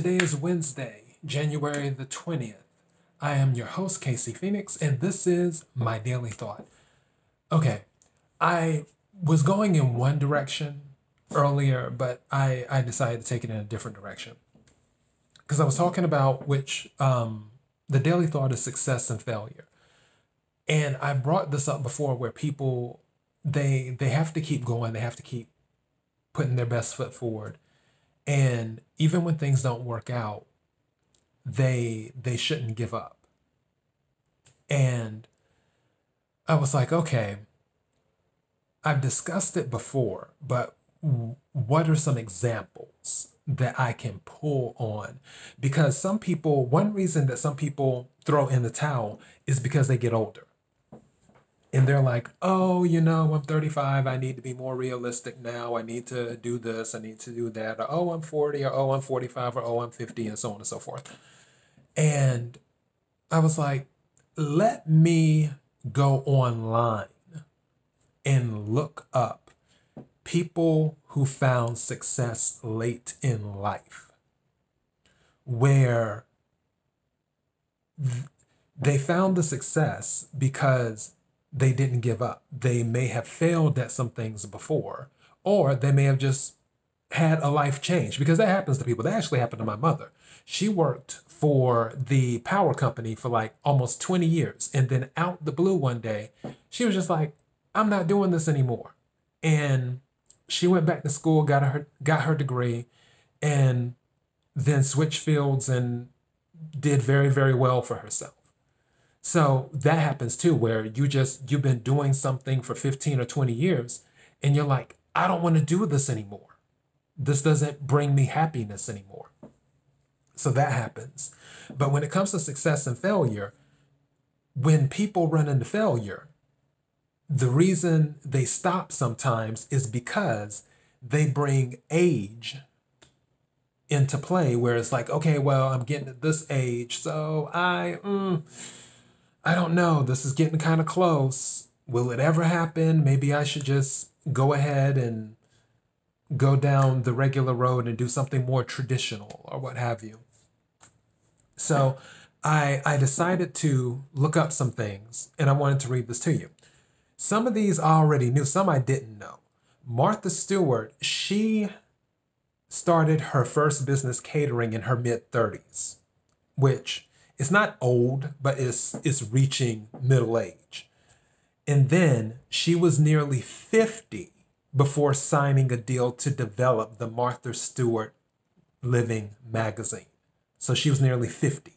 Today is Wednesday, January the 20th. I am your host, Casey Phoenix, and this is my daily thought. Okay, I was going in one direction earlier, but I decided to take it in a different direction. Because I was talking about the daily thought is success and failure. And I brought this up before where people, they have to keep going, they have to keep putting their best foot forward. And even when things don't work out, they shouldn't give up. And I was like, okay, I've discussed it before, but what are some examples that I can pull on? Because one reason that some people throw in the towel is because they get older. And they're like, oh, I'm 35. I need to be more realistic now. I need to do this. I need to do that. Or, oh, I'm 40. Or, oh, I'm 45. Or, oh, I'm 50. And so on and so forth. And I was like, let me go online and look up people who found success late in life, where they found the success because they didn't give up. They may have failed at some things before, or they may have just had a life change, because that happens to people. That actually happened to my mother. She worked for the power company for like almost 20 years. And then out the blue one day, she was just like, I'm not doing this anymore. And she went back to school, got her degree, and then switched fields and did very, very well for herself. So that happens too, where you've been doing something for 15 or 20 years and you're like, I don't want to do this anymore. This doesn't bring me happiness anymore. So that happens. But when it comes to success and failure, when people run into failure, the reason they stop sometimes is because they bring age into play, where it's like, okay, well, I'm getting at this age, so I don't know. This is getting kind of close. Will it ever happen? Maybe I should just go ahead and go down the regular road and do something more traditional or what have you. So I decided to look up some things, and I wanted to read this to you. Some of these I already knew, some I didn't know. Martha Stewart, she started her first business catering in her mid-30s, which it's not old, but it's reaching middle age. And then she was nearly 50 before signing a deal to develop the Martha Stewart Living magazine. So she was nearly 50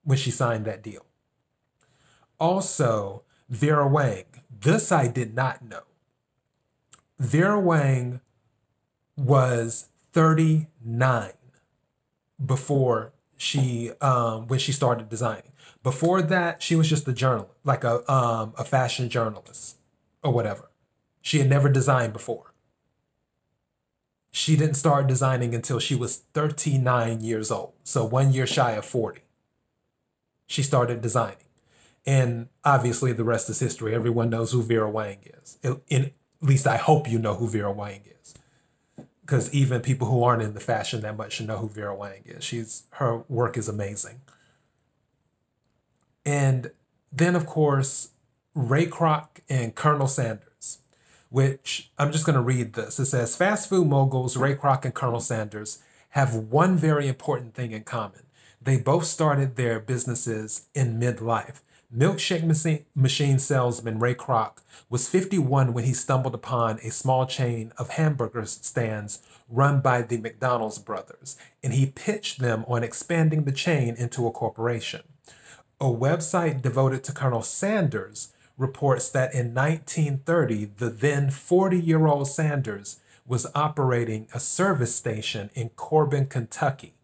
when she signed that deal. Also, Vera Wang. This I did not know. Vera Wang was 39 before when she started designing. Before that, she was just a journalist, like a fashion journalist or whatever. She had never designed before. She didn't start designing until she was 39 years old. So 1 year shy of 40. She started designing. And obviously the rest is history. Everyone knows who Vera Wang is. At least I hope you know who Vera Wang is. Because even people who aren't in the fashion that much should know who Vera Wang is. Her work is amazing. And then, of course, Ray Kroc and Colonel Sanders, which I'm just going to read this. It says, fast food moguls Ray Kroc and Colonel Sanders have one very important thing in common. They both started their businesses in midlife. Milkshake machine salesman Ray Kroc was 51 when he stumbled upon a small chain of hamburger stands run by the McDonald's brothers, and he pitched them on expanding the chain into a corporation. A website devoted to Colonel Sanders reports that in 1930, the then 40-year-old Sanders was operating a service station in Corbin, Kentucky,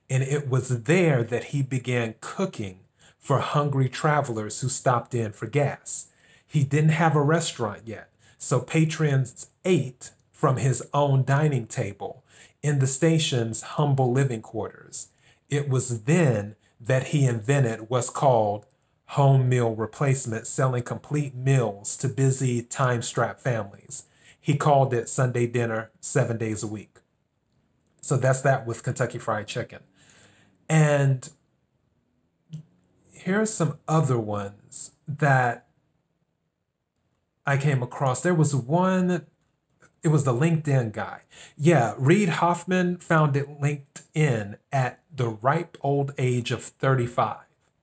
and it was there that he began cooking for hungry travelers who stopped in for gas. He didn't have a restaurant yet, so patrons ate from his own dining table in the station's humble living quarters. It was then that he invented what's called home meal replacement, selling complete meals to busy, time-strapped families. He called it Sunday dinner 7 days a week. So that's that with Kentucky Fried Chicken. And here's some other ones that I came across. There was one, it was the LinkedIn guy. Yeah, Reid Hoffman founded LinkedIn at the ripe old age of 35.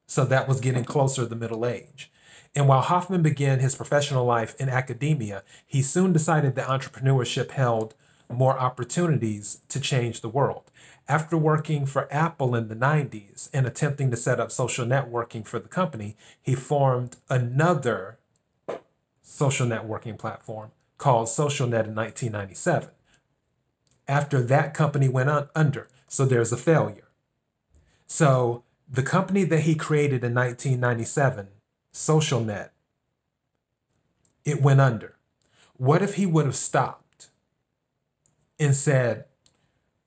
So that was getting closer to the middle age. And while Hoffman began his professional life in academia, he soon decided that entrepreneurship held more opportunities to change the world. After working for Apple in the 90s and attempting to set up social networking for the company, he formed another social networking platform called SocialNet in 1997. After that company went under, so there's a failure. So the company that he created in 1997, SocialNet, it went under. What if he would have stopped and said,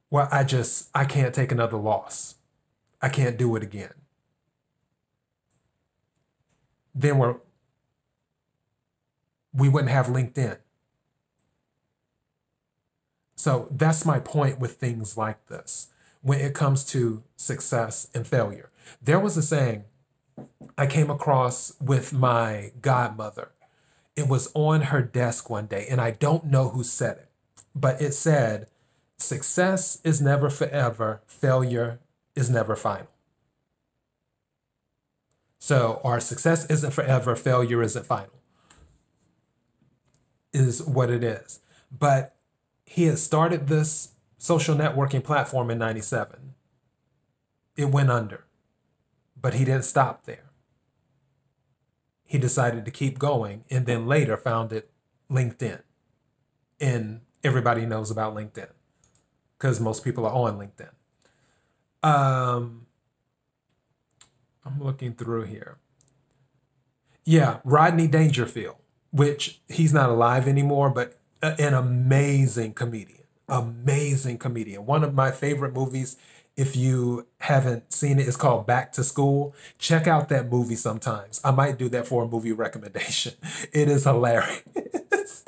well, I can't take another loss. I can't do it again. Then we wouldn't have LinkedIn. So that's my point with things like this when it comes to success and failure. There was a saying I came across with my godmother. It was on her desk one day, and I don't know who said it, but it said, success is never forever, failure is never final. So our success isn't forever, failure isn't final, is what it is. But he had started this social networking platform in 97. It went under, but he didn't stop there. He decided to keep going and then later founded LinkedIn. And everybody knows about LinkedIn because most people are on LinkedIn. I'm looking through here. Yeah, Rodney Dangerfield, which he's not alive anymore, but an amazing comedian. Amazing comedian. One of my favorite movies, if you haven't seen it, is called Back to School. Check out that movie sometimes. I might do that for a movie recommendation. It is hilarious.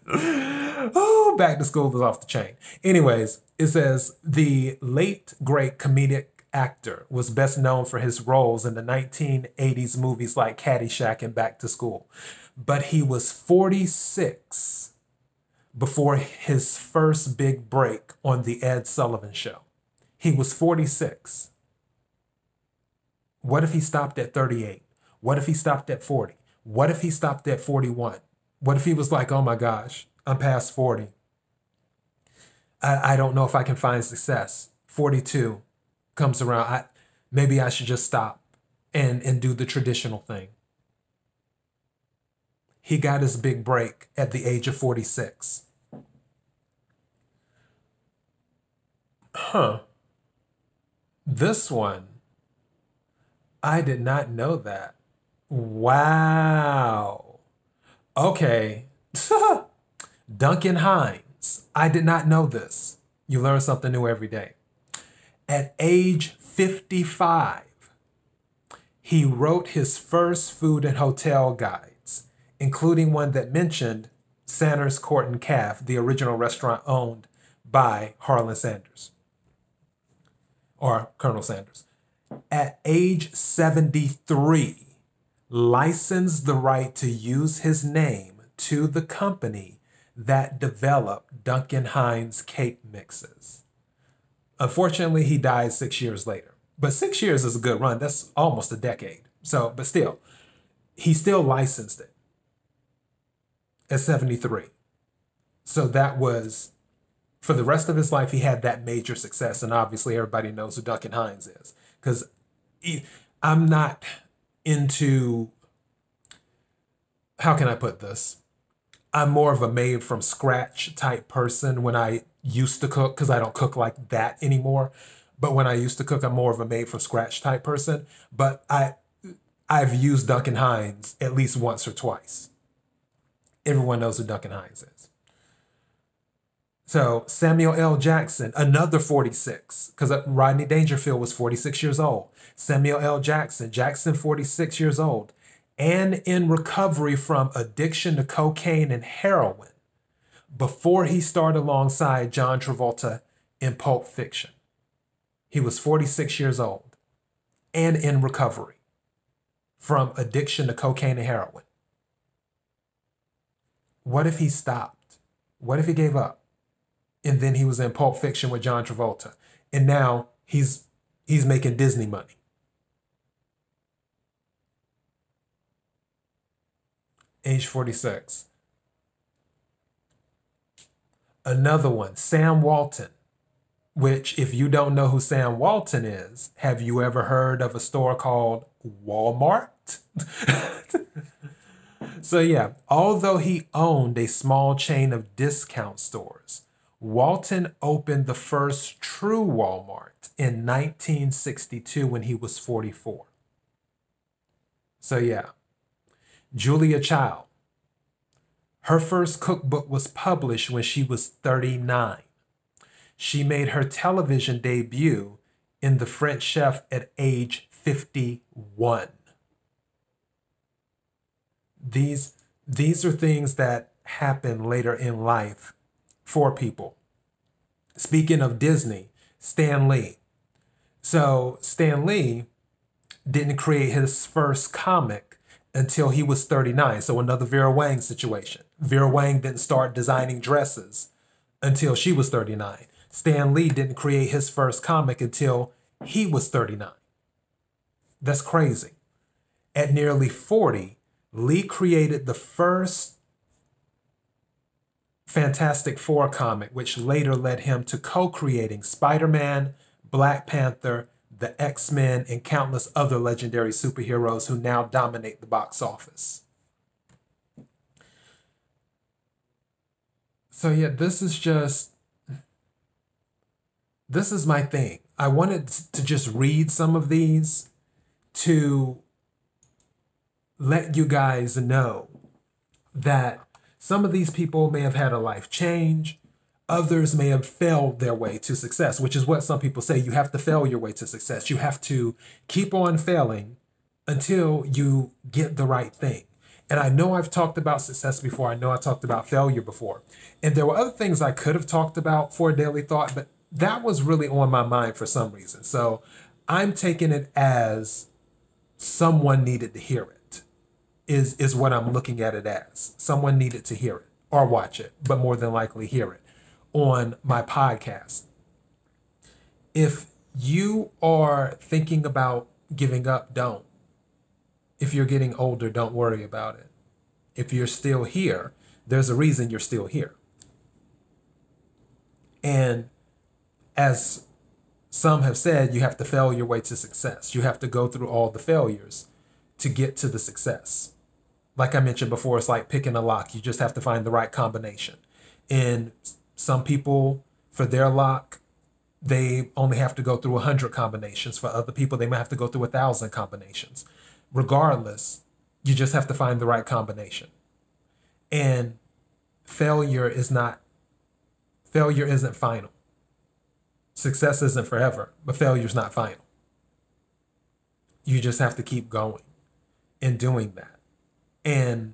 Oh, Back to School is off the chain. Anyways, it says the late great comedic actor was best known for his roles in the 1980s movies like Caddyshack and Back to School. But he was 46 before his first big break on the Ed Sullivan Show. He was 46. What if he stopped at 38? What if he stopped at 40? What if he stopped at 41? What if he was like, oh my gosh, I'm past 40. I don't know if I can find success. 42 comes around. Maybe I should just stop and do the traditional thing. He got his big break at the age of 46. Huh. This one, I did not know that. Wow. Okay. Duncan Hines. I did not know this. You learn something new every day. At age 55, he wrote his first food and hotel guides, including one that mentioned Sanders Court and Calf, the original restaurant owned by Harlan Sanders, or Colonel Sanders. At age 73, licensed the right to use his name to the company that developed Duncan Hines cake mixes. Unfortunately, he died 6 years later. But 6 years is a good run. That's almost a decade. So, but still, he still licensed it at 73. So that was, for the rest of his life, he had that major success. And obviously, everybody knows who Duncan Hines is. Because I'm not into, how can I put this? I'm more of a made from scratch type person when I used to cook, because I don't cook like that anymore. But when I used to cook, I'm more of a made from scratch type person. But I've used Duncan Hines at least once or twice. Everyone knows who Duncan Hines is. So Samuel L. Jackson, another 46, because Rodney Dangerfield was 46 years old. Samuel L. Jackson 46 years old, and in recovery from addiction to cocaine and heroin before he starred alongside John Travolta in Pulp Fiction. He was 46 years old and in recovery from addiction to cocaine and heroin. What if he stopped? What if he gave up? And then he was in Pulp Fiction with John Travolta. And now he's making Disney money. Age 46. Another one, Sam Walton, which if you don't know who Sam Walton is, have you ever heard of a store called Walmart? So yeah, although he owned a small chain of discount stores, Walton opened the first true Walmart in 1962 when he was 44. So yeah, Julia Child. Her first cookbook was published when she was 39. She made her television debut in The French Chef at age 51. These are things that happen later in life for people. Speaking of Disney, Stan Lee. So Stan Lee didn't create his first comic until he was 39. So another Vera Wang situation. Vera Wang didn't start designing dresses until she was 39. Stan Lee didn't create his first comic until he was 39. That's crazy. At nearly 40, Lee created the first Fantastic Four comic, which later led him to co-creating Spider-Man, Black Panther, the X-Men, and countless other legendary superheroes who now dominate the box office. So yeah, this is my thing. I wanted to just read some of these to let you guys know that some of these people may have had a life change. Others may have failed their way to success, which is what some people say. You have to fail your way to success. You have to keep on failing until you get the right thing. And I know I've talked about success before. I know I talked about failure before. And there were other things I could have talked about for a daily thought, but that was really on my mind for some reason. So I'm taking it as someone needed to hear it, is what I'm looking at it as. Someone needed to hear it or watch it, but more than likely hear it on my podcast. If you are thinking about giving up, don't. If you're getting older, don't worry about it. If you're still here, there's a reason you're still here. And as some have said, you have to fail your way to success. You have to go through all the failures to get to the success. Like I mentioned before, it's like picking a lock. You just have to find the right combination. And some people, for their lock, they only have to go through 100 combinations. For other people, they might have to go through 1,000 combinations. Regardless, you just have to find the right combination. And failure isn't final. Success isn't forever, but failure's not final. You just have to keep going and doing that. And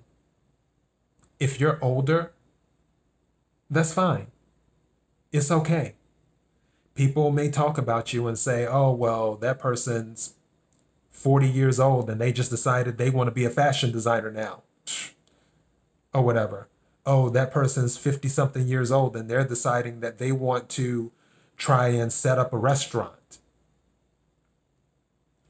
if you're older, that's fine. It's okay. People may talk about you and say, oh, well, that person's 40 years old and they just decided they want to be a fashion designer now. Or whatever. Oh, that person's 50 something years old and they're deciding that they want to try and set up a restaurant.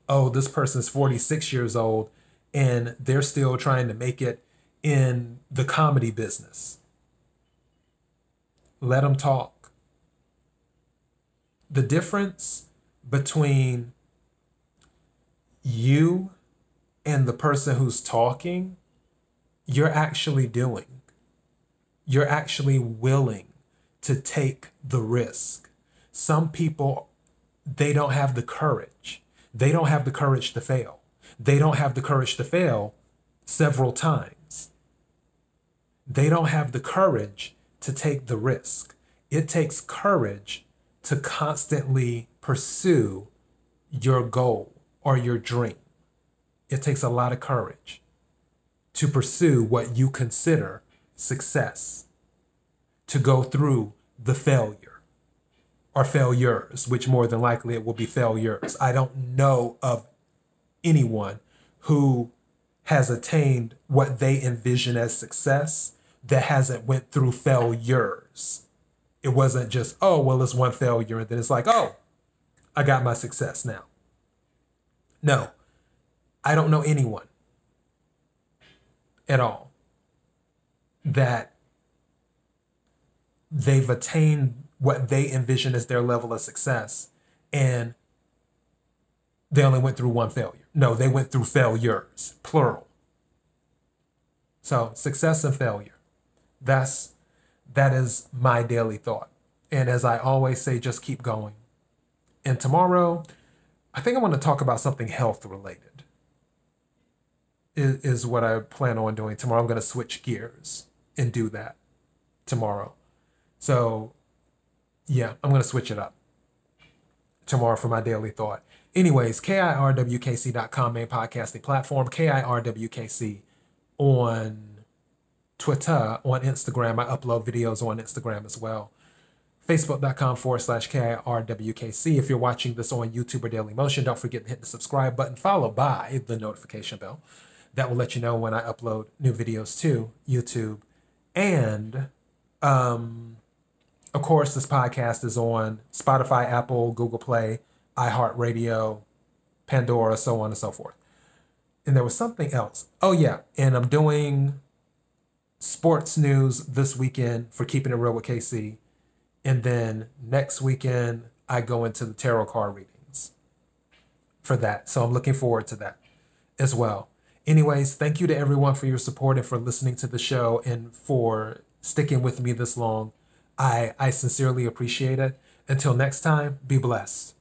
Oh, this person's 46 years old and they're still trying to make it in the comedy business. Let them talk. The difference between you and the person who's talking, you're actually doing. You're actually willing to take the risk. Some people, they don't have the courage. They don't have the courage to fail. They don't have the courage to fail several times. They don't have the courage to take the risk. It takes courage to constantly pursue your goal or your dream. It takes a lot of courage to pursue what you consider success, to go through the failure. or failures, which more than likely it will be failures. I don't know of anyone who has attained what they envision as success that hasn't went through failures. It wasn't just, oh, well, it's one failure and then it's like, oh, I got my success now. No, I don't know anyone at all that they've attained what they envision as their level of success and they only went through one failure. No, they went through failures, plural. So success and failure. That is my daily thought. And as I always say, just keep going. And tomorrow, I think I want to talk about something health related. Is what I plan on doing tomorrow. I'm going to switch gears and do that tomorrow. So yeah, I'm going to switch it up tomorrow for my daily thought. Anyways, KIRWKC.com, main podcasting platform. KIRWKC on Twitter, on Instagram. I upload videos on Instagram as well. Facebook.com/KIRWKC. If you're watching this on YouTube or Daily Motion, don't forget to hit the subscribe button, followed by the notification bell. That will let you know when I upload new videos to YouTube. And, of course, this podcast is on Spotify, Apple, Google Play, iHeartRadio, Pandora, so on and so forth. And there was something else. Oh, yeah. And I'm doing sports news this weekend for Keeping It Real with KC. And then next weekend, I go into the tarot card readings for that. So I'm looking forward to that as well. Anyways, thank you to everyone for your support and for listening to the show and for sticking with me this long. I sincerely appreciate it. Until next time, be blessed.